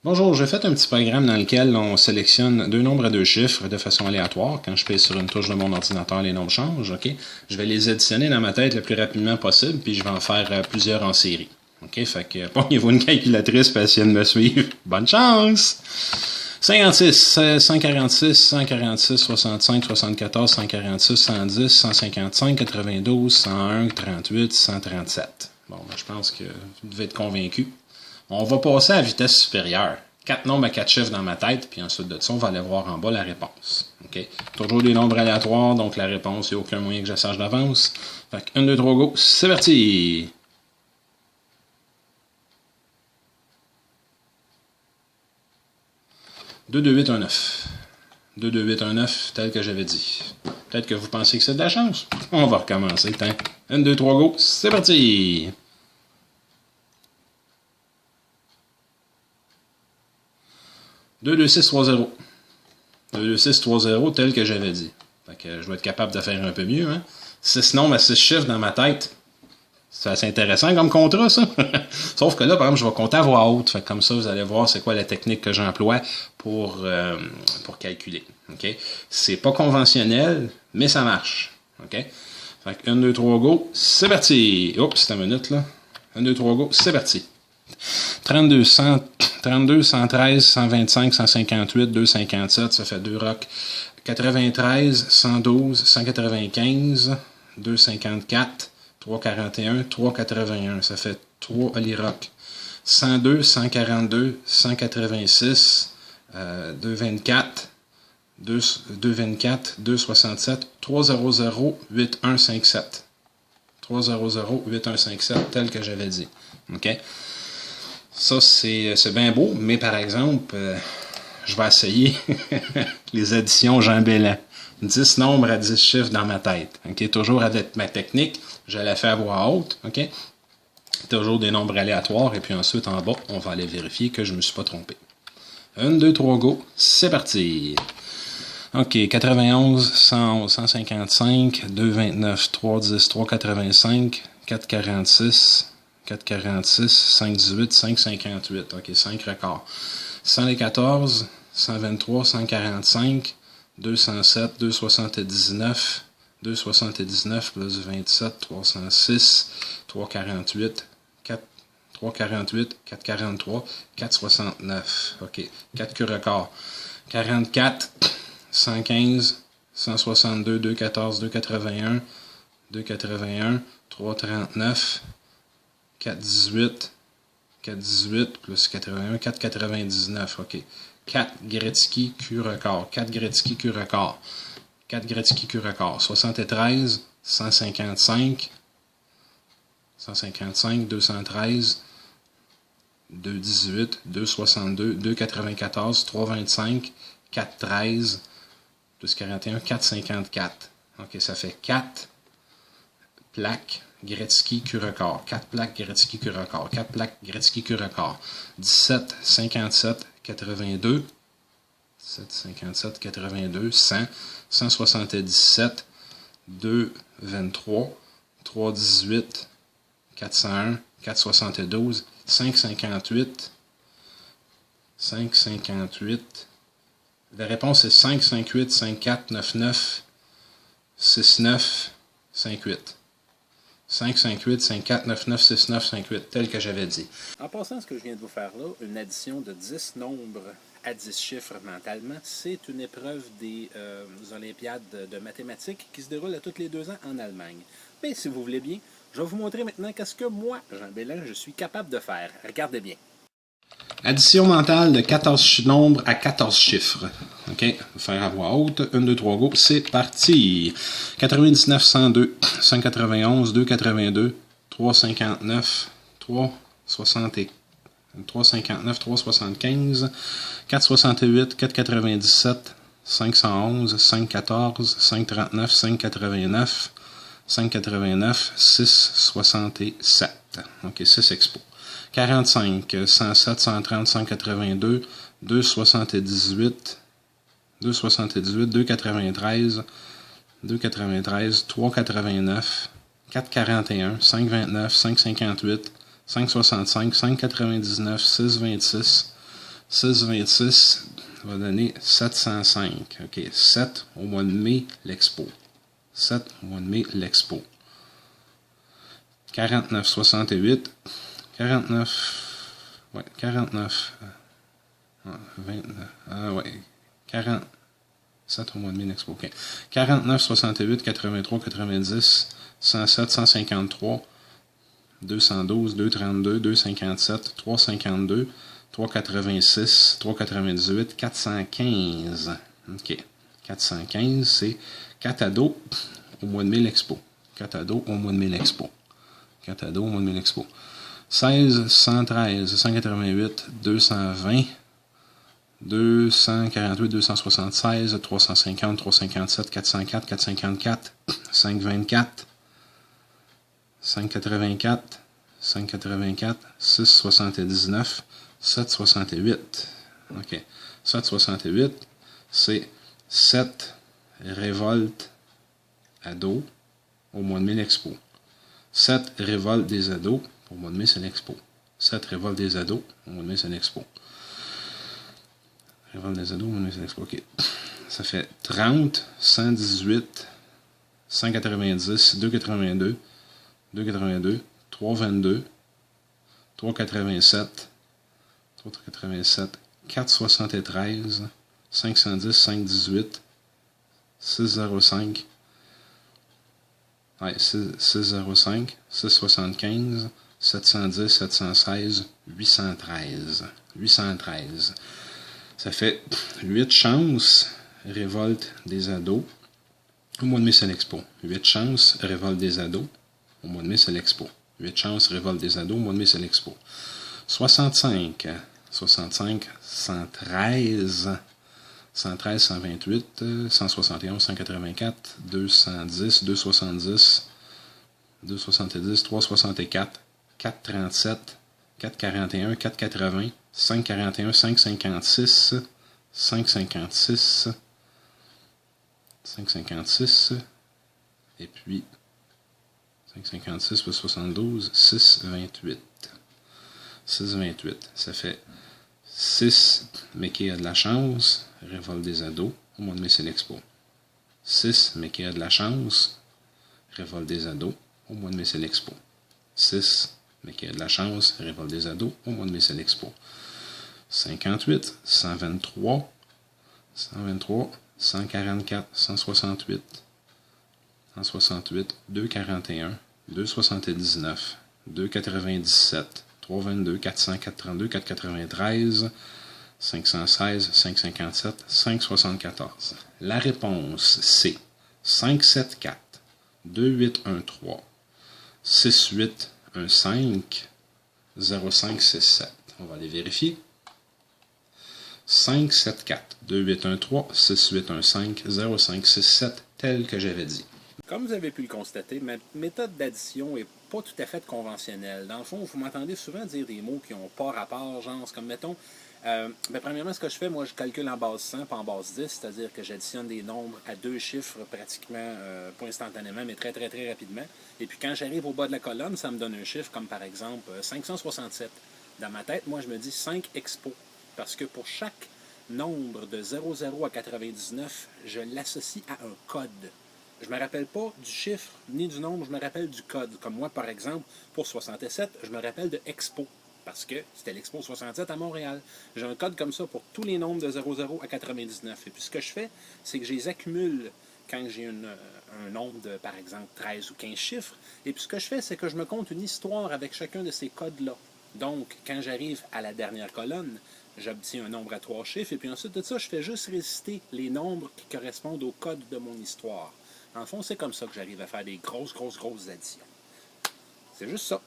Bonjour, j'ai fait un petit programme dans lequel on sélectionne deux nombres à deux chiffres de façon aléatoire. Quand je pèse sur une touche de mon ordinateur, les nombres changent. Ok, je vais les additionner dans ma tête le plus rapidement possible, puis je vais en faire plusieurs en série. Ok, fait que pognez-vous une calculatrice pour essayer de me suivre. Bonne chance! 56, 146, 146, 65, 74, 146, 110, 155, 92, 101, 38, 137. Bon, ben, je pense que vous devez être convaincus. On va passer à vitesse supérieure. 4 nombres à 4 chiffres dans ma tête, puis ensuite de ça, on va aller voir en bas la réponse. Okay? Toujours des nombres aléatoires, donc la réponse, il n'y a aucun moyen que je sache d'avance. Fait que 1, 2, 3, go, c'est parti! 2, 2, 8, 1, 9. 2, 2, 8, 1, 9, tel que j'avais dit. Peut-être que vous pensez que c'est de la chance. On va recommencer. 1, 2, 3, go, c'est parti! 2, 2, 6, 3, 0. 2, 2, 6, 3, 0, tel que j'avais dit. Fait que je vais être capable de faire un peu mieux. Hein? 6 nombres à 6 chiffres dans ma tête. C'est assez intéressant comme contrat, ça. Sauf que là, par exemple, je vais compter à voix haute. Fait que comme ça, vous allez voir c'est quoi la technique que j'emploie pour calculer. Okay? C'est pas conventionnel, mais ça marche. Okay? Fait que 1, 2, 3, go, c'est parti! Oups, c'est une minute, là. 1, 2, 3, go, c'est parti! 32, 113, 125, 158, 257, ça fait 2 rocs. 93, 112, 195, 254, 341, 381, ça fait 3 Olirock. 102, 142, 186, 224, 224, 267, 300, 8157. 300, 8157, tel que j'avais dit. OK? Ça, c'est bien beau, mais par exemple, je vais essayer les additions Jean Bellin. 10 nombres à 10 chiffres dans ma tête. Okay? Toujours avec ma technique, je la fais à voix haute. Okay? Toujours des nombres aléatoires, et puis ensuite, en bas, on va aller vérifier que je ne me suis pas trompé. 1, 2, 3, go, c'est parti! OK, 91, 111, 155, 229, 310, 385, 446... 446, 518, 558. OK, 5 records. 114, 123, 145, 207, 279, 279 plus 27, 306, 348, 348, 443, 469. OK, 4 queues records. 44, 115, 162, 214, 281, 281, 339, 418, 418 plus 81, 499, OK. 4 Gretzky Q record, 4 Gretzky Q record, 4 Gretzky Q record, 73, 155, 155, 213, 218, 262, 294, 325, 413, plus 41, 454. OK, ça fait 4 plaques Gretzky Q record, 4 plaques Gretzky Q record, 4 plaques Gretzky Q record, 17, 57, 82, 17, 57, 82, 100, 177, 2, 23, 3, 18, 401, 472, 558, 558. La réponse est 5, 58, 54, 99, 69, 58. 5, 5, 8, 5, 4, 9, 9, 6, 9, 5, 8, tel que j'avais dit. En passant, ce que je viens de vous faire là, une addition de 10 nombres à 10 chiffres mentalement, c'est une épreuve des Olympiades de mathématiques qui se déroule à tous les 2 ans en Allemagne. Mais si vous voulez bien, je vais vous montrer maintenant qu'est-ce que moi, Jean Bellin, je suis capable de faire. Regardez bien. Addition mentale de 14 nombres à 14 chiffres. OK, faire à voix haute. 1, 2, 3, go. C'est parti. 99, 102, 191, 282, 359, 360, 359, 375, 468, 497, 511, 514, 539, 589, 589, 667. OK, 6 expos. 45, 107, 130, 182, 278, 278, 293, 293, 389, 441, 529, 558, 565, 599, 626, 6,26 va donner 705. OK, 7 au mois de mai, l'expo. 7 au mois de mai, l'expo. 49,68. 49. Ouais, 49. 29. Ouais. 47 au mois de mai, l'expo. OK. 49, 68, 83, 90, 107, 153, 212, 232, 257, 352, 386, 398, 415. OK. 415, c'est 4 ados au mois de mai, l'expo. 4 ados au mois de mai, l'expo. 4 ados au mois de mai, l'expo. 16, 113, 188, 220, 248, 276, 350, 357, 404, 454, 524, 584, 584, 679, 768. OK. 768, c'est 7 révoltes ados au mois de mai, l'expo. 7 révoltes des ados au mois de mai, c'est l'expo. 7 révoltes des ados au mois de mai, c'est l'expo. Révolte des ados au mois de mai, c'est l'expo. OK. Ça fait 30, 118, 190, 282, 282, 322, 387, 387, 473, 510, 518, 605, ouais, 605, 675, 710, 716, 813. 813. Ça fait 8 chances révolte des ados au mois de mai, c'est l'expo. 8 chances révolte des ados au mois de mai, c'est l'expo. 8 chances révolte des ados au mois de mai, c'est l'expo. 65, 113, 113, 128, 171, 184, 210, 270, 270, 364, 437, 441, 480, 541, 556, 556, 556, et puis 556 plus 72, 628. 628. Ça fait 6, mais qui a de la chance, révolte des ados, au mois de mai, c'est l'expo. 6, mais qui a de la chance, révolte des ados, au mois de mai, c'est l'expo. 6, mais qui a de la chance, révolte des ados, au mois de mai, c'est l'expo. 58, 123, 123, 144, 168, 168, 241, 279, 297, 322, 400, 432, 493, 516, 557, 574. La réponse, c'est 574, 2813, 6815, 0567. On va aller vérifier. 574, 2813, 6815, 0567, tel que j'avais dit. Comme vous avez pu le constater, ma méthode d'addition n'est pas tout à fait conventionnelle. Dans le fond, vous m'entendez souvent dire des mots qui n'ont pas rapport, genre, comme mettons, premièrement, ce que je fais, moi, je calcule en base 100 pas en base 10, c'est-à-dire que j'additionne des nombres à 2 chiffres pratiquement, pas instantanément, mais très, très, très rapidement. Et puis quand j'arrive au bas de la colonne, ça me donne un chiffre comme par exemple 567. Dans ma tête, moi, je me dis 5 expos, parce que pour chaque nombre de 00 à 99, je l'associe à un code. Je ne me rappelle pas du chiffre ni du nombre, je me rappelle du code. Comme moi, par exemple, pour 67, je me rappelle de Expo, parce que c'était l'Expo 67 à Montréal. J'ai un code comme ça pour tous les nombres de 00 à 99. Et puis ce que je fais, c'est que je les accumule quand j'ai un nombre de, par exemple, 13 ou 15 chiffres. Et puis ce que je fais, c'est que je me compte une histoire avec chacun de ces codes-là. Donc, quand j'arrive à la dernière colonne, j'obtiens un nombre à 3 chiffres. Et puis ensuite de ça, je fais juste réciter les nombres qui correspondent au code de mon histoire. En fond, c'est comme ça que j'arrive à faire des grosses additions. C'est juste ça.